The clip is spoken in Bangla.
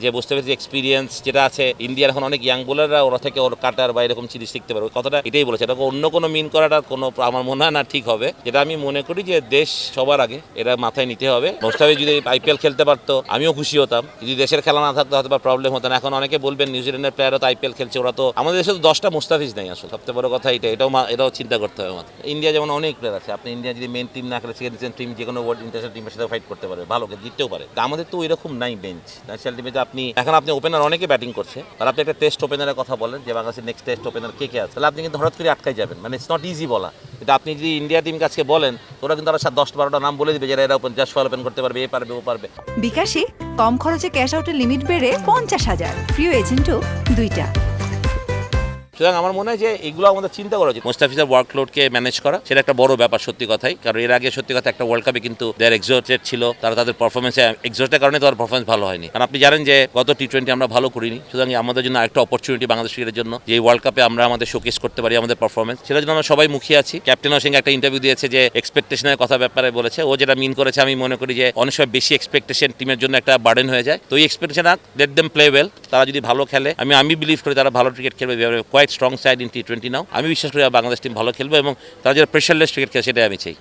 যে বুঝতে পেরেছি এক্সপিরিয়েন্স যেটা আছে ইন্ডিয়ার এখন অনেক ইয়াং বোলাররা ওরা থেকে ওর কাটার বা এরকম জিনিস শিখতে পারবে কথাটা এটাই বলেছে। এটা অন্য কোনো মিন করাটা কোনো আমার মনে হয় না ঠিক হবে। যেটা আমি মনে করি যে দেশ সবার আগে এটা মাথায় নিতে হবে। মোস্তাফিজ যদি আইপিএল খেলতে পারতো আমিও খুশি হতাম। যদি দেশের খেলা না থাকতো হয়তো বা প্রবলেম হতো না। এখন অনেকে বলবেন নিউজিল্যান্ডের প্লেয়ারও তো আইপিএল খেলছে, ওরা তো আমাদের দেশে তো 10টা মুস্তাফিজ নেই। আসলে সবচেয়ে বড় কথা এটাও চিন্তা করতে হবে আমাদের। ইন্ডিয়া যেমন অনেক প্লেয়ার আছে, আপনি ইন্ডিয়া যদি মেন টিম না খেলে সেকেন্ড টিম যে কোনো ওয়ার্ল্ড ইন্টারন্যাশনাল টিমের সাথে ফাইট করতে পারবে, ভালো জিততেও পারে। আমাদের তো এরকম নাই বেঞ্চ ন্যাশনাল টিমে যে আপনি ওপেনার অনেকে ব্যাটিং করছে আর আপনি একটা টেস্ট ওপেনারের কথা বলেন যে বাংলাদেশের নেক্সট টেস্ট ওপেনার কে আছে, তাহলে আপনি কিন্তু হঠাৎ করে আটকাই যাবেন। মানে ইটস নট ইজি বলা। কিন্তু আপনি যদি ইন্ডিয়া টিম কাছে বলেন তোরা কিন্তু আরো 10-12টা নাম বলে দিবে যারা এরা ওপেন জাস্ট ওপেন করতে পারবে, এ পারবে ও পারবে। বিকাশে কম খরচে ক্যাশ আউটের লিমিট বেড়ে 50,000, প্রিয় এজেন্টও 2টা। সুতরাং আমার মনে হয় যে এগুলো আমাদের চিন্তা করা উচিত। মুস্তাফিজের ওয়ার্কলোডকে ম্যানেজ করা সেটা একটা বড় ব্যাপার সত্যি কথাই। কারণ এর আগে সত্যি কথা একটা ওয়ার্ল্ড কাপে কিন্তু দেয়ার এক্সোটেড ছিল, তারা তাদের পারফরমেন্সে এক্সোটের কারণে তাদের পারফরমেন্স ভালো হয়নি। কারণ আপনি জানেন যে গত টি20 আমরা ভালো করিনি। সুতরাং আমাদের জন্য একটা অপরচুনিটি বাংলাদেশ ক্রিকেটের জন্য যে ওয়ার্ল্ড কাপে আমরা আমাদের শোকেস করতে পারি আমাদের পারফরমেন্স, সেটার জন্য আমরা সবাই মুখিয়ে আছি। ক্যাপ্টেনের সঙ্গে একটা ইন্টারভিউ দিয়েছে যে এক্সপেকটেশনের কথা ব্যাপারে বলেছে। ও যেটা মিন করেছে আমি মনে করি যে অনেক সময় বেশি এক্সপেকটেশন টিমের জন্য একটা বার্ডেন হয়ে যায়। তো এই expectation let them play well. তারা যদি ভালো খেলে আমি বিলিভ করি তারা ভালো ক্রিকেট খেলবে। কোয়াইট স্ট্রং সাইড ইন টি20 নাও। আমি বিশ্বাস করি বাংলাদেশ টিম ভালো খেলবে এবং তারা যারা প্রেশারলেস ক্রিকেট খেলে সেটাই আমি চাই।